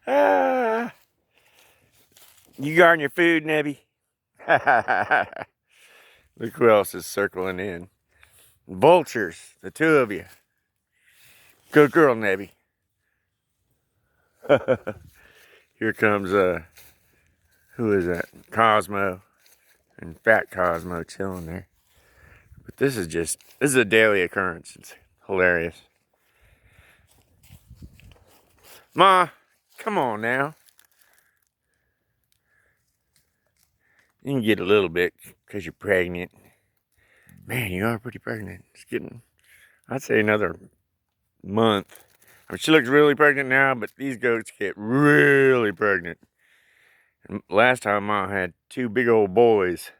Ah, you guarding your food, Nebby? Look who else is circling in. Vultures, the two of you. Good girl, Nebby. Here comes, who is that? Cosmo. And Fat Cosmo chilling there. But this is a daily occurrence. It's hilarious. Ma, come on now. You can get a little bit because you're pregnant. Man, you are pretty pregnant. It's getting, I'd say another month. I mean, she looks really pregnant now, but these goats get really pregnant. And last time Ma had two big old boys.